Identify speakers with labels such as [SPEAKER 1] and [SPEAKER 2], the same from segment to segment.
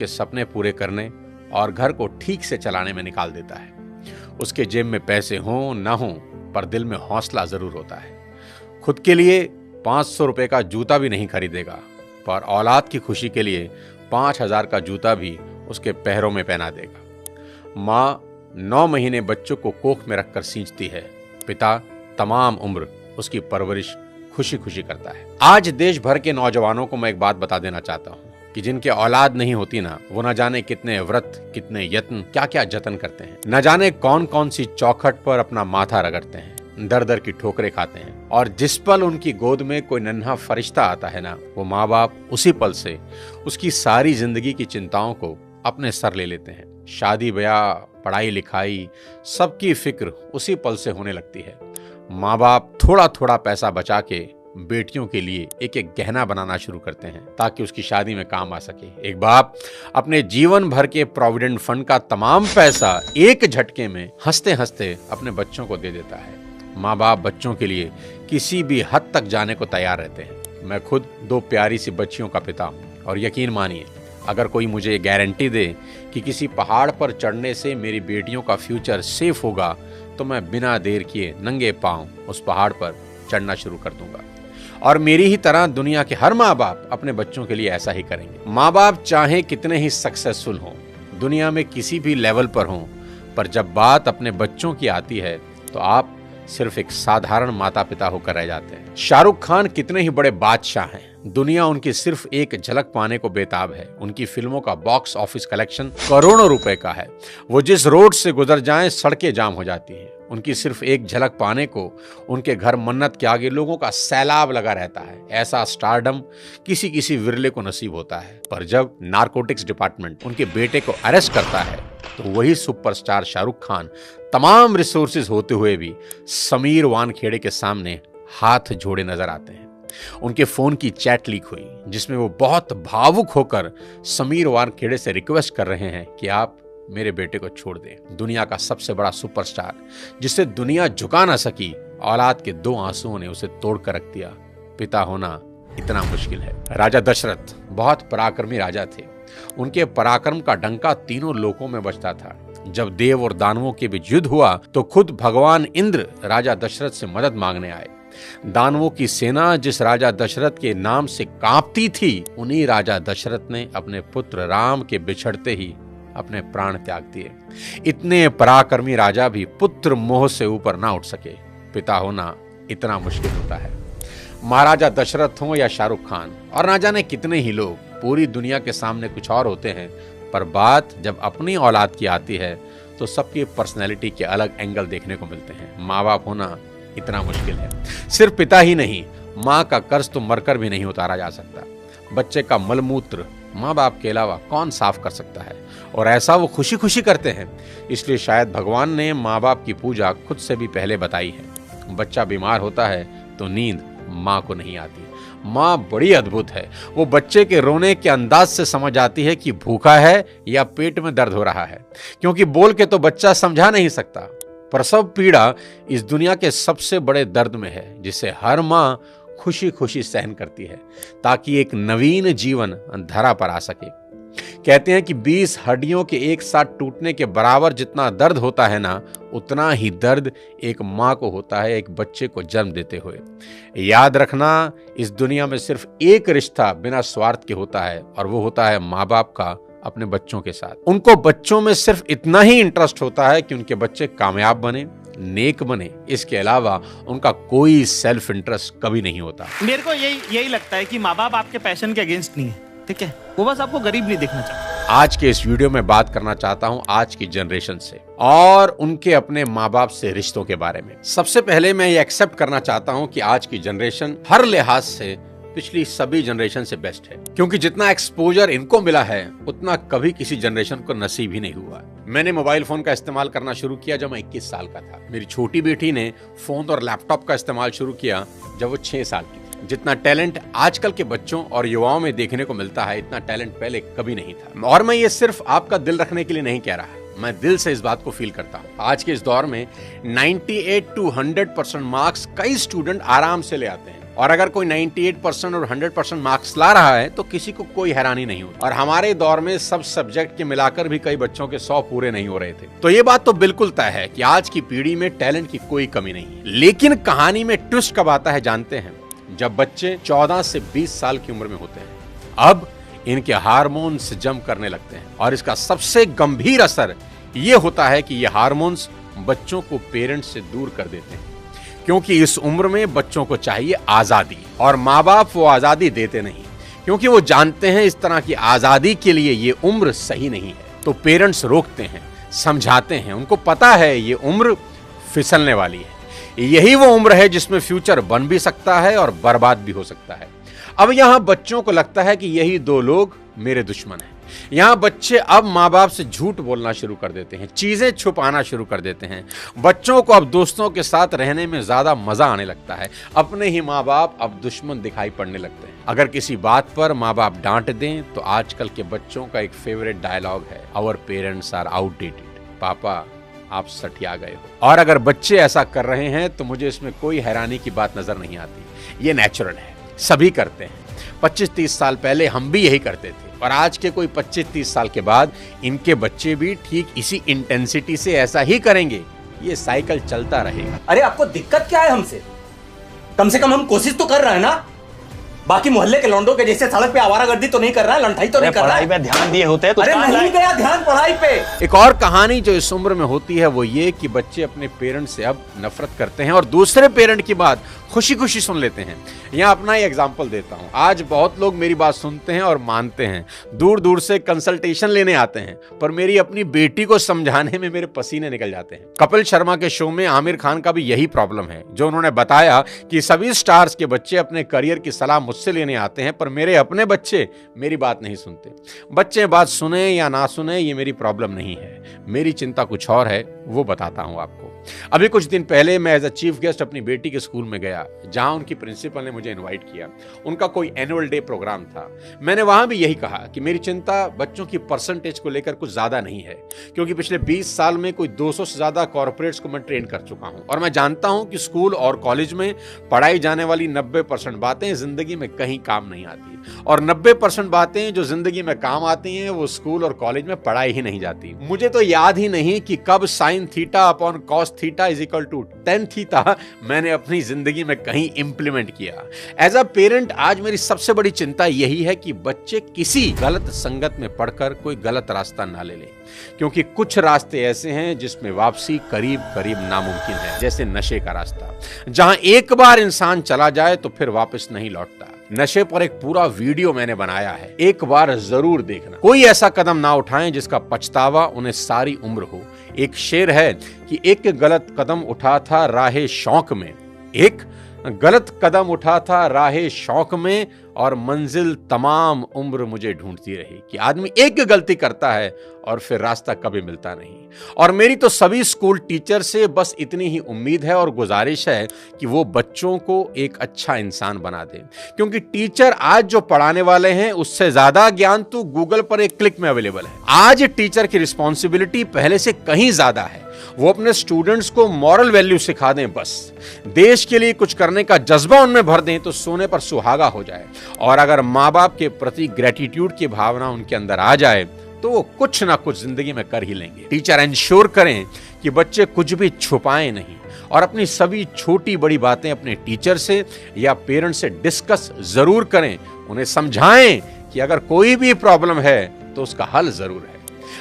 [SPEAKER 1] के सपने पूरे करने और घर को ठीक से चलाने में निकाल देता है। उसके जेब में पैसे हों ना हों, पर दिल में हौसला जरूर होता है। खुद के लिए 500 रुपए का जूता भी नहीं खरीदेगा, पर औलाद की खुशी के लिए 5000 का जूता भी उसके पैरों में पहना देगा। माँ 9 महीने बच्चों को कोख में रखकर सींचती है, पिता तमाम उम्र उसकी परवरिश खुशी खुशी करता है। आज देश भर के नौजवानों को मैं एक बात बता देना चाहता हूँ कि जिनके औलाद नहीं होती ना, वो न जाने कितने व्रत, कितने यत्न, क्या क्या जतन करते हैं। न जाने कौन कौन सी चौखट पर अपना माथा रगड़ते हैं, दर दर की ठोकरें खाते हैं। और जिस पल उनकी गोद में कोई नन्हा फरिश्ता आता है ना, वो माँ बाप उसी पल से उसकी सारी जिंदगी की चिंताओं को अपने सर ले लेते हैं। शादी ब्याह, पढ़ाई लिखाई, सबकी फिक्र उसी पल से होने लगती है। माँ बाप थोड़ा थोड़ा पैसा बचा के बेटियों के लिए एक एक गहना बनाना शुरू करते हैं ताकि उसकी शादी में काम आ सके। एक बाप अपने जीवन भर के प्रोविडेंट फंड का तमाम पैसा एक झटके में हंसते हंसते अपने बच्चों को दे देता है। माँ बाप बच्चों के लिए किसी भी हद तक जाने को तैयार रहते हैं। मैं खुद 2 प्यारी सी बच्चियों का पिता हूँ और यकीन मानिए, अगर कोई मुझे गारंटी दे कि किसी पहाड़ पर चढ़ने से मेरी बेटियों का फ्यूचर सेफ होगा, तो मैं बिना देर किए नंगे पांव उस पहाड़ पर चढ़ना शुरू कर दूंगा। और मेरी ही तरह दुनिया के हर माँ बाप अपने बच्चों के लिए ऐसा ही करेंगे। माँ बाप चाहे कितने ही सक्सेसफुल हों, दुनिया में किसी भी लेवल पर हों, पर जब बात अपने बच्चों की आती है तो आप सिर्फ एक साधारण माता पिता होकर रह जाते हैं। शाहरुख खान कितने ही बड़े बादशाह हैं, दुनिया उनकी सिर्फ एक झलक पाने को बेताब है। उनकी फिल्मों का बॉक्स ऑफिस कलेक्शन करोड़ों रुपए का है। वो जिस रोड से गुजर जाएं सड़कें जाम हो जाती हैं। उनकी सिर्फ एक झलक पाने को उनके घर मन्नत के आगे लोगों का सैलाब लगा रहता है। ऐसा स्टारडम किसी किसी विरले को नसीब होता है। पर जब नारकोटिक्स डिपार्टमेंट उनके बेटे को अरेस्ट करता है तो वही सुपरस्टार शाहरुख खान तमाम रिसोर्सेज होते हुए भी समीर वानखेड़े के सामने हाथ जोड़े नजर आते हैं। उनके फोन की चैट लीक हुई जिसमें वो बहुत भावुक होकर समीर वानखेड़े से रिक्वेस्ट कर रहे हैं कि आप मेरे बेटे को छोड़ दें। दुनिया का सबसे बड़ा सुपरस्टार जिसे दुनिया झुका ना सकी, औलाद के 2 आंसुओं ने उसे तोड़ कर रख दिया। पिता होना इतना मुश्किल है। राजा दशरथ बहुत पराक्रमी राजा थे। उनके पराक्रम का डंका तीनों लोकों में बजता था। जब देव और दानवों के बीच युद्ध हुआ तो खुद भगवान इंद्र राजा दशरथ से मदद मांगने आए। दानवों की सेना जिस राजा दशरथ के नाम से कांपती थी, उन्हीं राजा दशरथ ने अपने पुत्र राम के बिछड़ते ही अपने प्राण त्याग दिए। इतने पराक्रमी राजा भी पुत्र मोह से ऊपर ना उठ सके। पिता होना इतना मुश्किल होता है। महाराजा दशरथ हो या शाहरुख खान और ना जाने कितने ही लोग, पूरी दुनिया के सामने कुछ और होते हैं, पर बात जब अपनी औलाद की आती है तो सबकी पर्सनैलिटी के अलग एंगल देखने को मिलते हैं। माँ बाप होना इतना मुश्किल है। सिर्फ पिता ही नहीं, माँ का कर्ज तो मरकर भी नहीं उतारा जा सकता। बच्चे का मलमूत्र माँ बाप के अलावा कौन साफ कर सकता है, और ऐसा वो खुशी खुशी करते हैं। इसलिए शायद भगवान ने माँ बाप की पूजा खुद से भी पहले बताई है। बच्चा बीमार होता है तो नींद माँ को नहीं आती। माँ बड़ी अद्भुत है। वो बच्चे के रोने के अंदाज से समझ आती है कि भूखा है या पेट में दर्द हो रहा है, क्योंकि बोल के तो बच्चा समझा नहीं सकता। प्रसव पीड़ा इस दुनिया के सबसे बड़े दर्द में है, जिसे हर माँ खुशी खुशी सहन करती है ताकि एक नवीन जीवन धरा पर आ सके। कहते हैं कि 20 हड्डियों के एक साथ टूटने के बराबर जितना दर्द होता है ना, उतना ही दर्द एक माँ को होता है एक बच्चे को जन्म देते हुए। याद रखना, इस दुनिया में सिर्फ एक रिश्ता बिना स्वार्थ के होता है, और वो होता है माँ बाप का अपने बच्चों के साथ। उनको बच्चों में सिर्फ इतना ही इंटरेस्ट होता है कि उनके बच्चे कामयाब बने, नेक बने। इसके अलावा उनका कोई सेल्फ इंटरेस्ट कभी नहीं होता।
[SPEAKER 2] मेरे को यही लगता है कि माँ बाप आपके पैशन के अगेंस्ट नहीं है, ठीक है? वो बस आपको गरीब नहीं देखना चाहता।
[SPEAKER 1] आज के इस वीडियो में बात करना चाहता हूं आज की जनरेशन से और उनके अपने माँ बाप से रिश्तों के बारे में। सबसे पहले मैं ये एक्सेप्ट करना चाहता हूं कि आज की जनरेशन हर लिहाज से पिछली सभी जनरेशन से बेस्ट है, क्योंकि जितना एक्सपोजर इनको मिला है उतना कभी किसी जनरेशन को नसीब ही नहीं हुआ। मैंने मोबाइल फोन का इस्तेमाल करना शुरू किया जब मैं 21 साल का था। मेरी छोटी बेटी ने फोन और लैपटॉप का इस्तेमाल शुरू किया जब वो 6 साल की थी। जितना टैलेंट आजकल के बच्चों और युवाओं में देखने को मिलता है, इतना टैलेंट पहले कभी नहीं था। और मैं ये सिर्फ आपका दिल रखने के लिए नहीं कह रहा, मैं दिल से इस बात को फील करता हूँ। आज के इस दौर में 98 to 100% मार्क्स कई स्टूडेंट आराम से ले आते हैं, और अगर कोई 98% और 100% मार्क्स ला रहा है तो किसी को कोई हैरानी नहीं होती। और हमारे दौर में सब सब्जेक्ट के मिलाकर भी कई बच्चों के 100 पूरे नहीं हो रहे थे। तो ये बात तो बिल्कुल तय है कि आज की पीढ़ी में टैलेंट की कोई कमी नहीं है। लेकिन कहानी में ट्विस्ट कब आता है जानते हैं? जब बच्चे 14 से 20 साल की उम्र में होते हैं। अब इनके हार्मोन्स जंप करने लगते हैं और इसका सबसे गंभीर असर ये होता है कि ये हार्मोन्स बच्चों को पेरेंट्स से दूर कर देते हैं, क्योंकि इस उम्र में बच्चों को चाहिए आजादी और माँ बाप वो आजादी देते नहीं, क्योंकि वो जानते हैं इस तरह की आजादी के लिए ये उम्र सही नहीं है। तो पेरेंट्स रोकते हैं, समझाते हैं, उनको पता है ये उम्र फिसलने वाली है, यही वो उम्र है जिसमें फ्यूचर बन भी सकता है और बर्बाद भी हो सकता है। अब यहां बच्चों को लगता है कि यही दो लोग मेरे दुश्मन हैं। यहां बच्चे अब माँ बाप से झूठ बोलना शुरू कर देते हैं, चीजें छुपाना शुरू कर देते हैं। बच्चों को अब दोस्तों के साथ रहने में ज्यादा मजा आने लगता है, अपने ही माँ बाप अब दुश्मन दिखाई पड़ने लगते हैं। अगर किसी बात पर माँ बाप डांट दें तो आजकल के बच्चों का एक फेवरेट डायलॉग है, आवर पेरेंट्स आर आउटडेटेड, पापा आप सठिया गए हो। और अगर बच्चे ऐसा कर रहे हैं तो मुझे इसमें कोई हैरानी की बात नजर नहीं आती, ये नेचुरल है, सभी करते हैं। 25-30 साल पहले हम भी यही करते थे और आज के कोई 25-30 साल के बाद इनके बच्चे भी ठीक इसी इंटेंसिटी से ऐसा ही करेंगे। ये साइकिल चलता रहेगा।
[SPEAKER 3] अरे आपको दिक्कत क्या है हमसे? कम से कम हम कोशिश तो कर रहे हैं ना। बाकी मोहल्ले के लौंडों के जैसे सड़क पे आवारागर्दी तो नहीं कर रहा है, लंठाई तो नहीं कर रहा है।
[SPEAKER 4] पढ़ाई पे ध्यान दिए होते तो
[SPEAKER 3] अरे नहीं गया ध्यान पढ़ाई पे।
[SPEAKER 1] एक और कहानी जो इस उम्र में होती है वो ये कि बच्चे अपने पेरेंट्स से अब नफरत करते हैं और दूसरे पेरेंट की बात खुशी खुशी सुन लेते हैं। यहाँ अपना ही एग्जाम्पल देता हूँ। आज बहुत लोग मेरी बात सुनते हैं और मानते हैं, दूर दूर से कंसल्टेशन लेने आते हैं, पर मेरी अपनी बेटी को समझाने में मेरे पसीने निकल जाते हैं। कपिल शर्मा के शो में आमिर खान का भी यही प्रॉब्लम है, जो उन्होंने बताया कि सभी स्टार्स के बच्चे अपने करियर की सलाह मुझसे लेने आते हैं, पर मेरे अपने बच्चे मेरी बात नहीं सुनते। बच्चे बात सुने या ना सुने ये मेरी प्रॉब्लम नहीं है, मेरी चिंता कुछ और है, वो बताता हूँ आपको। अभी कुछ दिन पहले मैं एज अ चीफ गेस्ट अपनी बेटी के स्कूल में गया, जहां उनकी प्रिंसिपल ने मुझे इनवाइट किया। उनका कोई एनुअल डे प्रोग्राम था। मैंने वहां भी यही कहा कि मेरी चिंता बच्चों की परसेंटेज को लेकर कुछ ज्यादा नहीं है, क्योंकि पिछले 20 साल में कोई 200 से ज्यादा कॉर्पोरेट्स को मैं ट्रेन कर चुका हूं और मैं जानता हूं कि स्कूल और कॉलेज में पढ़ाई जाने वाली 90% बातें जिंदगी में कहीं काम नहीं आती, और 90% बातें जो जिंदगी में काम आती हैं वो स्कूल और कॉलेज में पढ़ाई ही नहीं जाती। मुझे तो याद ही नहीं कि कब sine theta upon cos theta is equal to ten theta मैंने अपनी जिंदगी में कहीं इंप्लीमेंट किया। एज अ पेरेंट आज मेरी सबसे बड़ी चिंता यही है कि बच्चे किसी गलत संगत में पढ़कर कोई गलत रास्ता ना ले लें, क्योंकि कुछ रास्ते ऐसे हैं जिसमें वापसी करीब करीब नामुमकिन है, जैसे नशे का रास्ता, जहां एक बार इंसान चला जाए तो फिर वापस नहीं लौटता। नशे पर एक पूरा वीडियो मैंने बनाया है, एक बार जरूर देखना। कोई ऐसा कदम ना उठाएं जिसका पछतावा उन्हें सारी उम्र हो। एक शेर है कि एक गलत कदम उठा था राहे शौक में, एक गलत कदम उठा था राहे शौक में, और मंजिल तमाम उम्र मुझे ढूंढती रही। कि आदमी एक गलती करता है और फिर रास्ता कभी मिलता नहीं। और मेरी तो सभी स्कूल टीचर से बस इतनी ही उम्मीद है और गुजारिश है कि वो बच्चों को एक अच्छा इंसान बना दें, क्योंकि टीचर आज जो पढ़ाने वाले हैं उससे ज्यादा ज्ञान तो गूगल पर एक क्लिक में अवेलेबल है। आज टीचर की रिस्पॉन्सिबिलिटी पहले से कहीं ज्यादा है। वो अपने स्टूडेंट्स को मॉरल वैल्यू सिखा दें, बस देश के लिए कुछ करने का जज्बा उनमें भर दें तो सोने पर सुहागा हो जाए। और अगर माँ बाप के प्रति ग्रेटिट्यूड की भावना उनके अंदर आ जाए तो वो कुछ ना कुछ जिंदगी में कर ही लेंगे। टीचर इंश्योर करें कि बच्चे कुछ भी छुपाएं नहीं और अपनी सभी छोटी बड़ी बातें अपने टीचर से या पेरेंट्स से डिस्कस जरूर करें। उन्हें समझाएं कि अगर कोई भी प्रॉब्लम है तो उसका हल जरूर है।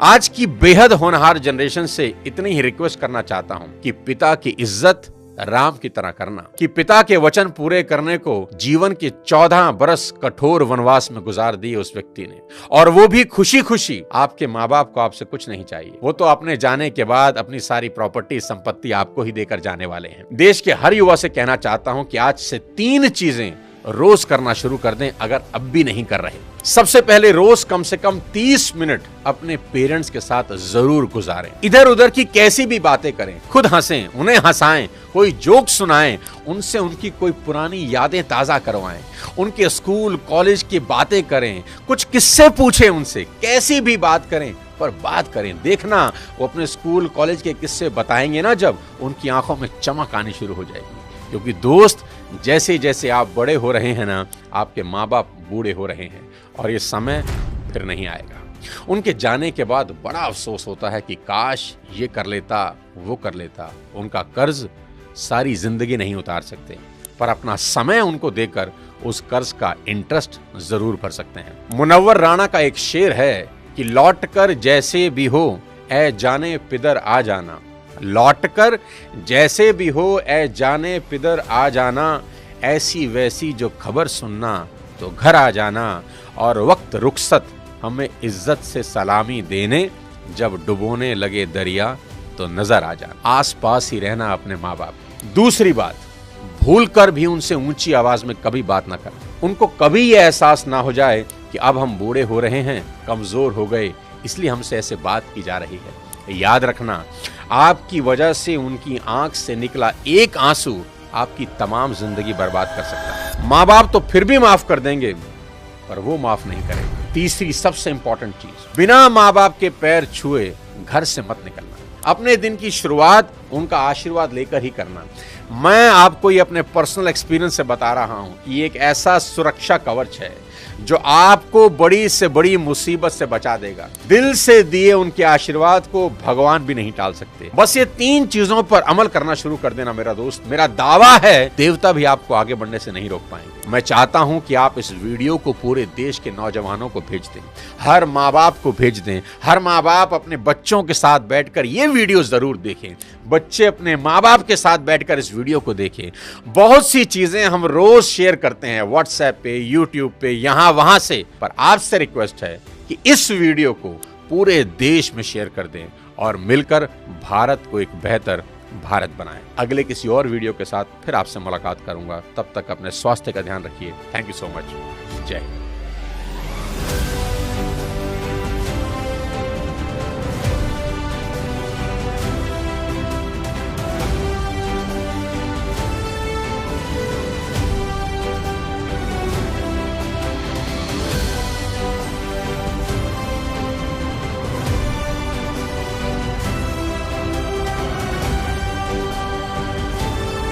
[SPEAKER 1] आज की बेहद होनहार जनरेशन से इतनी ही रिक्वेस्ट करना चाहता हूं कि पिता की इज्जत राम की तरह करना, कि पिता के वचन पूरे करने को जीवन के 14 बरस कठोर वनवास में गुजार दिए उस व्यक्ति ने, और वो भी खुशी खुशी। आपके माँ बाप को आपसे कुछ नहीं चाहिए, वो तो अपने जाने के बाद अपनी सारी प्रॉपर्टी संपत्ति आपको ही देकर जाने वाले हैं। देश के हर युवा से कहना चाहता हूं कि आज से 3 चीजें रोज करना शुरू कर दें, अगर अब भी नहीं कर रहे। सबसे पहले रोज कम से कम 30 मिनट अपने पेरेंट्स के साथ जरूर गुजारें। इधर उधर की कैसी भी बातें करें, खुद हंसें, उन्हें हंसाएं, कोई जोक सुनाएं, उनसे उनकी कोई पुरानी यादें ताजा करवाएं, उनके स्कूल कॉलेज की बातें करें, कुछ किस्से पूछें उनसे, कैसी भी बात करें पर बात करें। देखना वो अपने स्कूल कॉलेज के किस्से बताएंगे ना, जब उनकी आंखों में चमक आनी शुरू हो जाएगी, क्योंकि दोस्त जैसे जैसे आप बड़े हो रहे हैं ना, आपके माँ बाप बूढ़े हो रहे हैं और ये समय फिर नहीं आएगा। उनके जाने के बाद बड़ा अफसोस होता है कि काश ये कर लेता, वो कर लेता। उनका कर्ज सारी जिंदगी नहीं उतार सकते, पर अपना समय उनको देकर उस कर्ज का इंटरेस्ट जरूर भर सकते हैं। मुनव्वर राणा का एक शेर है कि लौट कर जैसे भी हो ऐ जाने पिदर आ जाना, लौट कर जैसे भी हो ऐ जाने पिदर आ जाना, ऐसी वैसी जो खबर सुनना तो घर आ जाना, और वक्त रुखसत हमें इज्जत से सलामी देने, जब डुबोने लगे दरिया तो नजर आ जाना। आस पास ही रहना अपने माँ बाप। दूसरी बात, भूल कर भी उनसे ऊंची आवाज में कभी बात ना करना। उनको कभी ये एहसास ना हो जाए कि अब हम बूढ़े हो रहे हैं, कमजोर हो गए, इसलिए हमसे ऐसे बात की जा रही है। याद रखना, आपकी वजह से उनकी आंख से निकला एक आंसू आपकी तमाम जिंदगी बर्बाद कर सकता है। माँ बाप तो फिर भी माफ कर देंगे, पर वो माफ नहीं करेंगे। तीसरी सबसे इंपॉर्टेंट चीज, बिना माँ बाप के पैर छुए घर से मत निकलना। अपने दिन की शुरुआत उनका आशीर्वाद लेकर ही करना। मैं आपको ये अपने पर्सनल एक्सपीरियंस से बता रहा हूं कि ये एक ऐसा सुरक्षा कवच है जो आपको बड़ी से बड़ी मुसीबत से बचा देगा। दिल से दिए उनके आशीर्वाद को भगवान भी नहीं टाल सकते। बस ये 3 चीजों पर अमल करना शुरू कर देना मेरा दोस्त। मेरा दावा है देवता भी आपको आगे बढ़ने से नहीं रोक पाएंगे। मैं चाहता हूं कि आप इस वीडियो को पूरे देश के नौजवानों को भेज दें, हर माँ बाप को भेज दें। हर माँ बाप अपने बच्चों के साथ बैठकर ये वीडियो जरूर देखें। बच्चे अपने माँ बाप के साथ बैठकर इस वीडियो को देखें। बहुत सी चीजें हम रोज शेयर करते हैं व्हाट्सएप पे, यूट्यूब पे, यहां वहां से, पर आपसे रिक्वेस्ट है कि इस वीडियो को पूरे देश में शेयर कर दें और मिलकर भारत को एक बेहतर भारत बनाएं। अगले किसी और वीडियो के साथ फिर आपसे मुलाकात करूंगा। तब तक अपने स्वास्थ्य का ध्यान रखिए। Thank you so much. जय हिंद।